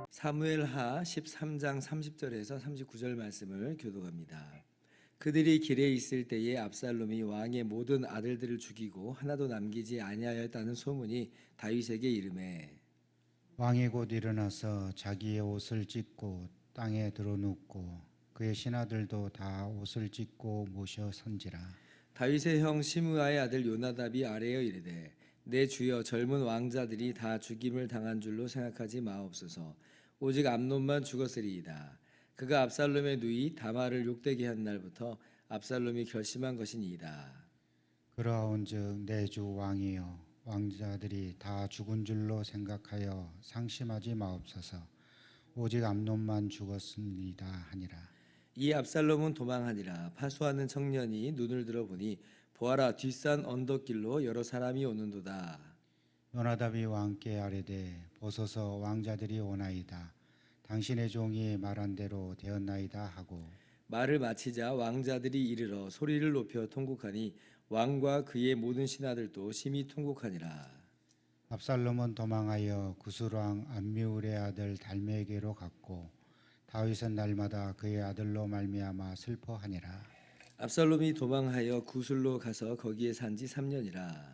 사무엘하 13장 30절에서 39절 말씀을 교독합니다. 그들이 길에 있을 때에 압살롬이 왕의 모든 아들들을 죽이고 하나도 남기지 아니하였다는 소문이 다윗에게 이르매 왕이 곧 일어나서 자기의 옷을 찢고 땅에 드러눕고 그의 신하들도 다 옷을 찢고 모셔 선지라. 다윗의 형 시므아의 아들 요나답이 아뢰어 이르되 내 주여 젊은 왕자들이 다 죽임을 당한 줄로 생각하지 마옵소서. 오직 암논만 죽었으리이다. 그가 압살롬의 누이 다말을 욕되게 한 날부터 압살롬이 결심한 것이니이다. 그러한즉 내 주 왕이여 왕자들이 다 죽은 줄로 생각하여 상심하지 마옵소서. 오직 암논만 죽었습니다 하니라. 이 압살롬은 도망하니라. 파수하는 청년이 눈을 들어보니 보아라 뒷산 언덕길로 여러 사람이 오는도다. 요나답이 왕께 아뢰되 보소서 왕자들이 오나이다. 당신의 종이 말한 대로 되었나이다 하고 말을 마치자 왕자들이 이르러 소리를 높여 통곡하니 왕과 그의 모든 신하들도 심히 통곡하니라. 압살롬은 도망하여 구술왕 암미울의 아들 달메에게로 갔고 다윗은 날마다 그의 아들로 말미암아 슬퍼하니라. 압살롬이 도망하여 구술로 가서 거기에 산지 3년이라.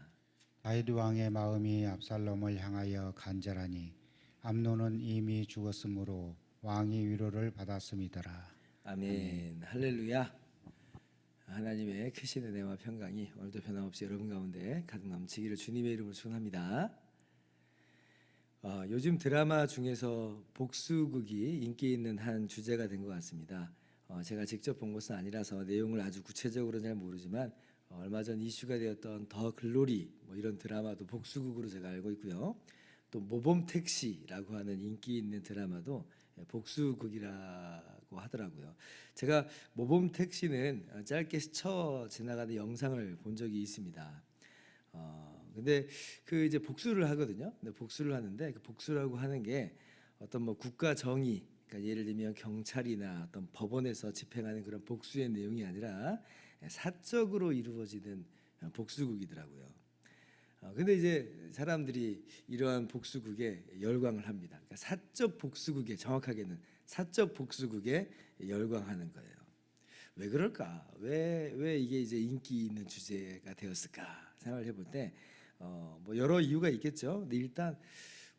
다윗 왕의 마음이 압살롬을 향하여 간절하니 암논은 이미 죽었으므로 왕이 위로를 받았음이더라. 아멘. 할렐루야. 하나님의 크신 은혜와 평강이 오늘도 변함없이 여러분 가운데 가득 넘치기를 주님의 이름으로 축원합니다. 요즘 드라마 중에서 복수극이 인기 있는 한 주제가 된 것 같습니다. 제가 직접 본 것은 아니라서 내용을 아주 구체적으로 잘 모르지만 얼마 전 이슈가 되었던 더 글로리 이런 드라마도 복수극으로 제가 알고 있고요. 또 모범택시라고 하는 인기 있는 드라마도 복수극이라고 하더라고요. 제가 모범택시는 짧게 스쳐 지나가는 영상을 본 적이 있습니다. 근데 그 이제 복수를 하거든요. 근데 복수를 하는데 그 복수라고 하는 게 어떤 국가 정의, 그러니까 예를 들면 경찰이나 어떤 법원에서 집행하는 그런 복수의 내용이 아니라 사적으로 이루어지는 복수극이더라고요. 근데 이제 사람들이 이러한 복수극에 열광을 합니다. 그러니까 사적 복수극에, 정확하게는 사적 복수극에 열광하는 거예요. 왜 그럴까? 왜 이게 이제 인기 있는 주제가 되었을까? 생각을 해볼 때 여러 이유가 있겠죠. 근데 일단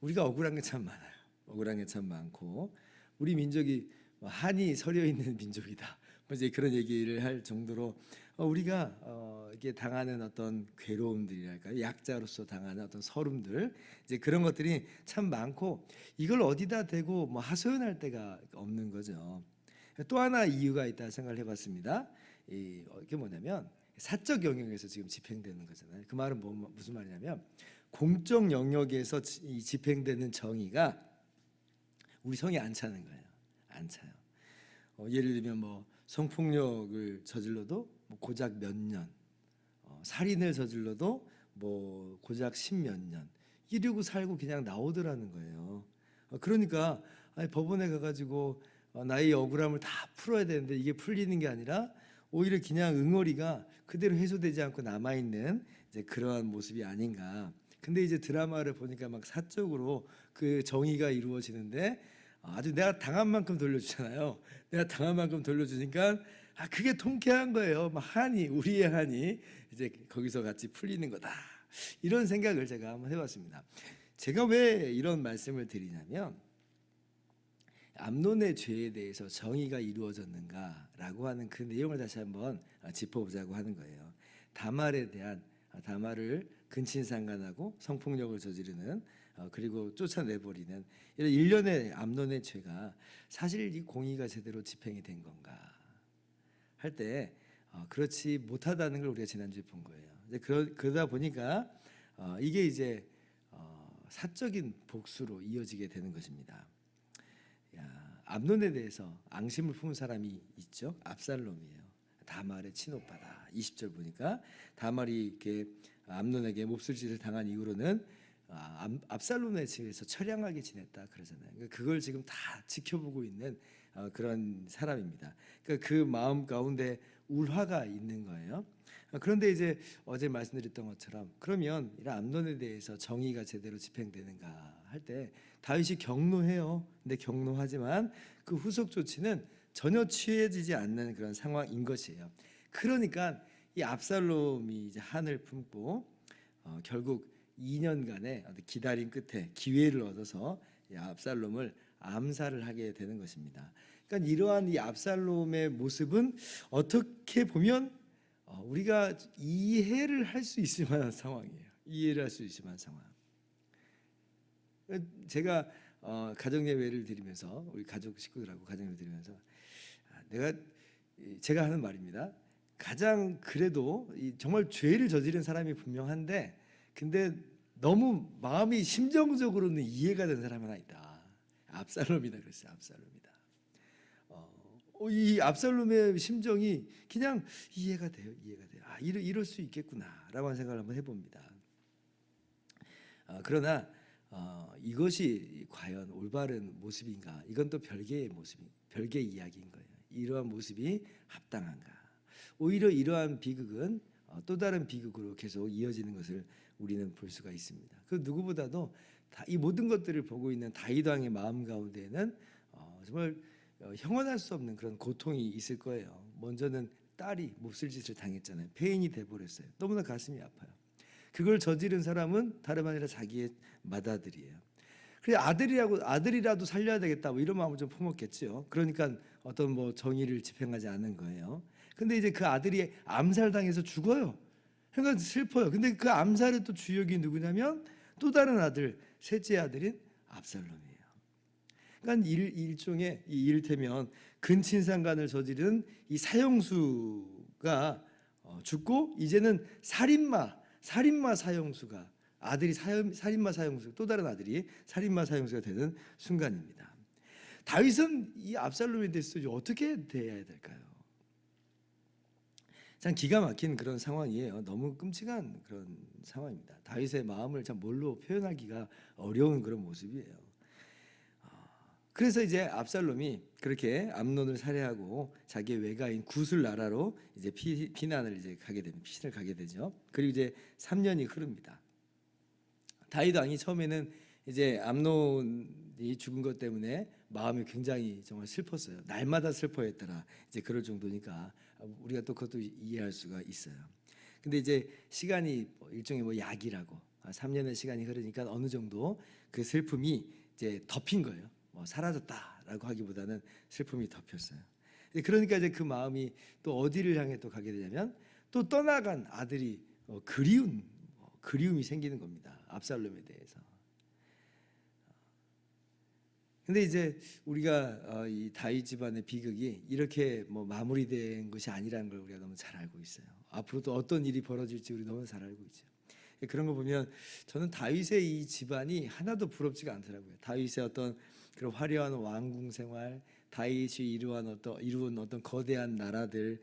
우리가 억울한 게 참 많아요. 억울한 게 참 많고 우리 민족이 한이 서려 있는 민족이다. 이제 그런 얘기를 할 정도로 우리가 이게 당하는 어떤 괴로움들이랄까요, 약자로서 당하는 어떤 서름들, 이제 그런 것들이 참 많고 이걸 어디다 대고 하소연할 데가 없는 거죠. 또 하나 이유가 있다 생각을 해봤습니다. 이게 뭐냐면 사적 영역에서 지금 집행되는 거잖아요. 그 말은 무슨 말이냐면 공적 영역에서 집행되는 정의가 우리 성에 안 차는 거예요. 안 차요. 예를 들면 성폭력을 저질러도 고작 몇 년, 살인을 저질러도 고작 10몇 년 이러고 살고 그냥 나오더라는 거예요. 그러니까 법원에 가가지고 나의 억울함을 다 풀어야 되는데 이게 풀리는 게 아니라 오히려 그냥 응어리가 그대로 해소되지 않고 남아있는 이제 그러한 모습이 아닌가. 근데 이제 드라마를 보니까 사적으로 그 정의가 이루어지는데 아주 내가 당한 만큼 돌려주잖아요. 내가 당한 만큼 돌려주니까 그게 통쾌한 거예요. 우리의 한이 이제 거기서 같이 풀리는 거다. 이런 생각을 제가 한번 해봤습니다. 제가 왜 이런 말씀을 드리냐면 암논의 죄에 대해서 정의가 이루어졌는가라고 하는 그 내용을 다시 한번 짚어보자고 하는 거예요. 다말을 근친상간하고 성폭력을 저지르는 그리고 쫓아내버리는 이런 일련의 암논의 죄가 사실 이 공의가 제대로 집행이 된 건가 할 때 그렇지 못하다는 걸 우리가 지난주에 본 거예요. 그러다 보니까 이게 이제 사적인 복수로 이어지게 되는 것입니다. 암논에 대해서 앙심을 품은 사람이 있죠. 압살롬이에요. 다말의 친오빠다. 20절 보니까 다말이 이렇게 암논에게 몹쓸짓을 당한 이후로는 압살롬의 집에서 처량하게 지냈다 그러잖아요. 그러니까 그걸 지금 다 지켜보고 있는 그런 사람입니다. 그러니까 그 마음 가운데 울화가 있는 거예요. 그런데 이제 어제 말씀드렸던 것처럼 그러면 이런 암논에 대해서 정의가 제대로 집행되는가 할 때 다윗이 경노해요. 근데 경노하지만 그 후속 조치는 전혀 취해지지 않는 그런 상황인 것이에요. 그러니까 이 압살롬이 이제 한을 품고 결국 2년간의 기다림 끝에 기회를 얻어서 이 압살롬을 암살을 하게 되는 것입니다. 그러니까 이러한 이 압살롬의 모습은 어떻게 보면 우리가 이해를 할 수 있을 만한 상황이에요. 이해를 할 수 있을 만한 상황. 제가 가정 예배를 드리면서 우리 가족 식구들하고 가정 예배 드리면서 제가 하는 말입니다. 가장 그래도 정말 죄를 저지른 사람이 분명한데 근데 너무 마음이 심정적으로는 이해가 되는 사람이 하나 있다. 압살롬이다 그랬어요. 압살롬이다. 이 압살롬의 심정이 그냥 이해가 돼요. 이해가 돼요. 이럴 수 있겠구나라고 하는 생각을 한번 해봅니다. 그러나 이것이 과연 올바른 모습인가? 이건 또 별개의 별개의 이야기인 거예요. 이러한 모습이 합당한가? 오히려 이러한 비극은 또 다른 비극으로 계속 이어지는 것을 우리는 볼 수가 있습니다. 그 누구보다도 이 모든 것들을 보고 있는 다윗 왕의 마음 가운데에는 정말 형언할 수 없는 그런 고통이 있을 거예요. 먼저는 딸이 몹쓸짓을 당했잖아요. 폐인이 돼버렸어요. 너무나 가슴이 아파요. 그걸 저지른 사람은 다름 아니라 자기의 맏아들이에요. 그래 아들이라도 살려야 되겠다 뭐 이런 마음을 좀 품었겠죠. 그러니까 어떤 뭐 정의를 집행하지 않는 거예요. 근데 이제 그 아들이 암살당해서 죽어요. 그러니까 슬퍼요. 근데 그 암살의 또 주역이 누구냐면 또 다른 아들, 셋째 아들인 압살롬이에요. 그러니까 일종의 이를테면 근친상간을 저지른 이 사형수가 죽고 이제는 살인마 사형수가 아들이 살인마 사형수 또 다른 아들이 살인마 사형수가 되는 순간입니다. 다윗은 이 압살롬에 대해서 어떻게 대해야 될까요? 참 기가 막힌 그런 상황이에요. 너무 끔찍한 그런 상황입니다. 다윗의 마음을 참 뭘로 표현하기가 어려운 그런 모습이에요. 그래서 이제 압살롬이 그렇게 암논을 살해하고 자기의 외가인 굿을 나라로 이제 피신을 가게 되죠. 그리고 이제 3년이 흐릅니다. 다윗 왕이 처음에는 이제 암논이 죽은 것 때문에 마음이 굉장히 정말 슬펐어요. 날마다 슬퍼했더라. 이제 그럴 정도니까 우리가 또 그것도 이해할 수가 있어요. 근데 이제 시간이 일종의 뭐 약이라고 3년의 시간이 흐르니까 어느 정도 그 슬픔이 이제 덮인 거예요. 뭐 사라졌다라고 하기보다는 슬픔이 덮였어요. 그러니까 이제 그 마음이 또 어디를 향해 또 가게 되냐면 또 떠나간 아들이 그리움이 생기는 겁니다. 압살롬에 대해서. 근데 이제 우리가 이 다윗 집안의 비극이 이렇게 뭐 마무리된 것이 아니라는 걸 우리가 너무 잘 알고 있어요. 앞으로도 어떤 일이 벌어질지 우리 너무 잘 알고 있죠. 그런 거 보면 저는 다윗의 이 집안이 하나도 부럽지가 않더라고요. 다윗의 어떤 그런 화려한 왕궁 생활, 다윗이 이루은 어떤 거대한 나라들,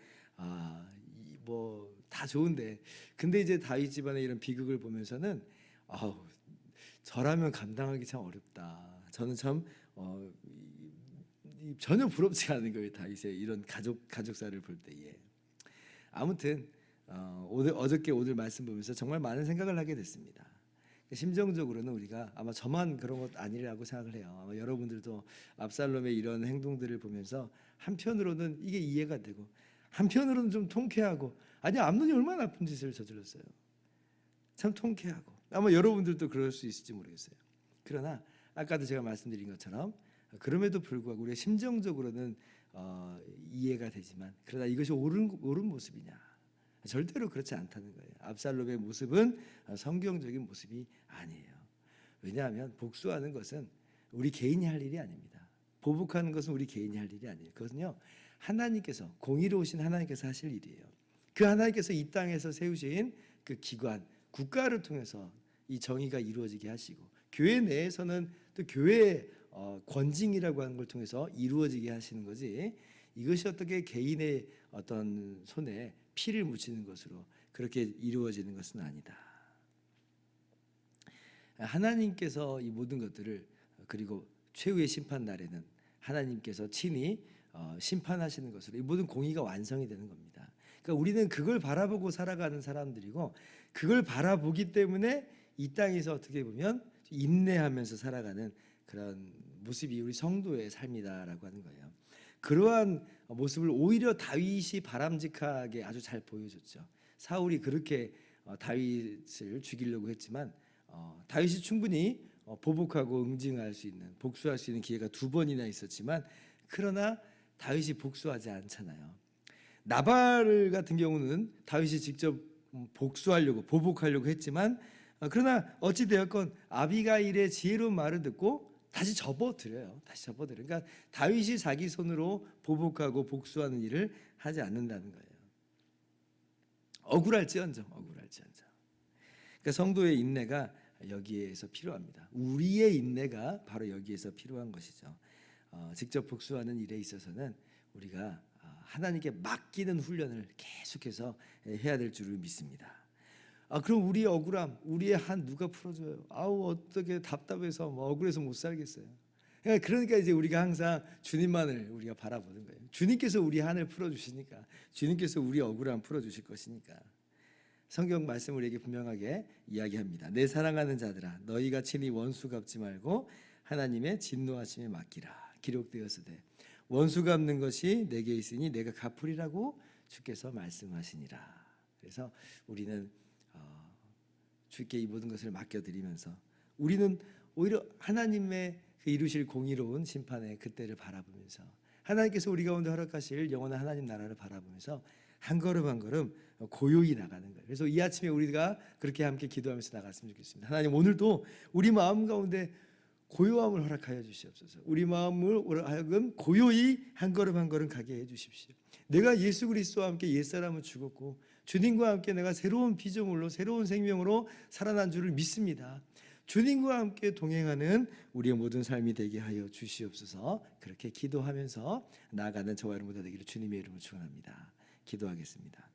뭐 다 좋은데, 근데 이제 다윗 집안의 이런 비극을 보면서는 저라면 감당하기 참 어렵다. 저는 참 전혀 부럽지가 않은 거예요. 다윗의 이런 가족사를 볼 때에. 아무튼 어저께 오늘 말씀 보면서 정말 많은 생각을 하게 됐습니다. 심정적으로는 우리가 아마 저만 그런 것 아니라고 생각을 해요. 아마 여러분들도 압살롬의 이런 행동들을 보면서 한편으로는 이게 이해가 되고 한편으로는 좀 통쾌하고 아니 암논이 얼마나 나쁜 짓을 저질렀어요. 참 통쾌하고 아마 여러분들도 그럴 수 있을지 모르겠어요. 그러나 아까도 제가 말씀드린 것처럼 그럼에도 불구하고 우리가 심정적으로는 이해가 되지만 그러나 이것이 옳은 모습이냐? 절대로 그렇지 않다는 거예요. 압살롬의 모습은 성경적인 모습이 아니에요. 왜냐하면 복수하는 것은 우리 개인이 할 일이 아닙니다. 보복하는 것은 우리 개인이 할 일이 아니에요. 그것은요 하나님께서 공의로우신 하나님께서 하실 일이에요. 그 하나님께서 이 땅에서 세우신 그 기관 국가를 통해서 이 정의가 이루어지게 하시고 교회 내에서는 또 교회의 권징이라고 하는 걸 통해서 이루어지게 하시는 거지 이것이 어떻게 개인의 어떤 손에 피를 묻히는 것으로 그렇게 이루어지는 것은 아니다. 하나님께서 이 모든 것들을 그리고 최후의 심판 날에는 하나님께서 친히 심판하시는 것으로 이 모든 공의가 완성이 되는 겁니다. 그러니까 우리는 그걸 바라보고 살아가는 사람들이고 그걸 바라보기 때문에 이 땅에서 어떻게 보면 인내하면서 살아가는 그런 모습이 우리 성도의 삶이다라고 하는 거예요. 그러한 모습을 오히려 다윗이 바람직하게 아주 잘 보여줬죠. 사울이 그렇게 다윗을 죽이려고 했지만 다윗이 충분히 보복하고 응징할 수 있는 복수할 수 있는 기회가 2번이나 있었지만 그러나 다윗이 복수하지 않잖아요. 나발 같은 경우는 다윗이 직접 복수하려고 보복하려고 했지만 그러나 어찌 되었건 아비가일의 지혜로운 말을 듣고 다시 접어들어요. 그러니까 다윗이 자기 손으로 보복하고 복수하는 일을 하지 않는다는 거예요. 억울할지언정. 그러니까 성도의 인내가 여기에서 필요합니다. 우리의 인내가 바로 여기에서 필요한 것이죠. 직접 복수하는 일에 있어서는 우리가 하나님께 맡기는 훈련을 계속해서 해야 될 줄을 믿습니다. 그럼 우리의 억울함, 우리의 한 누가 풀어줘요? 어떻게 답답해서 억울해서 못 살겠어요. 그러니까 이제 우리가 항상 주님만을 우리가 바라보는 거예요. 주님께서 우리 한을 풀어주시니까, 주님께서 우리 억울함 풀어주실 것이니까. 성경 말씀 우리에게 분명하게 이야기합니다. 내 사랑하는 자들아, 너희가 친히 원수 갚지 말고 하나님의 진노하심에 맡기라. 기록되었으되 원수 갚는 것이 내게 있으니 내가 갚으리라고 주께서 말씀하시니라. 그래서 우리는 주께 이 모든 것을 맡겨드리면서 우리는 오히려 하나님의 그 이루실 공의로운 심판의 그때를 바라보면서 하나님께서 우리 가운데 허락하실 영원한 하나님 나라를 바라보면서 한 걸음 한 걸음 고요히 나가는 거예요. 그래서 이 아침에 우리가 그렇게 함께 기도하면서 나갔으면 좋겠습니다. 하나님, 오늘도 우리 마음 가운데 고요함을 허락하여 주시옵소서. 우리 마음을 하여금 고요히 한 걸음 한 걸음 가게 해 주십시오. 내가 예수 그리스도와 함께 옛사람은 죽었고 주님과 함께 내가 새로운 피조물로 새로운 생명으로 살아난 줄을 믿습니다. 주님과 함께 동행하는 우리의 모든 삶이 되게 하여 주시옵소서. 그렇게 기도하면서 나아가는 저와 여러분 모두 되기를 주님의 이름으로 축원합니다. 기도하겠습니다.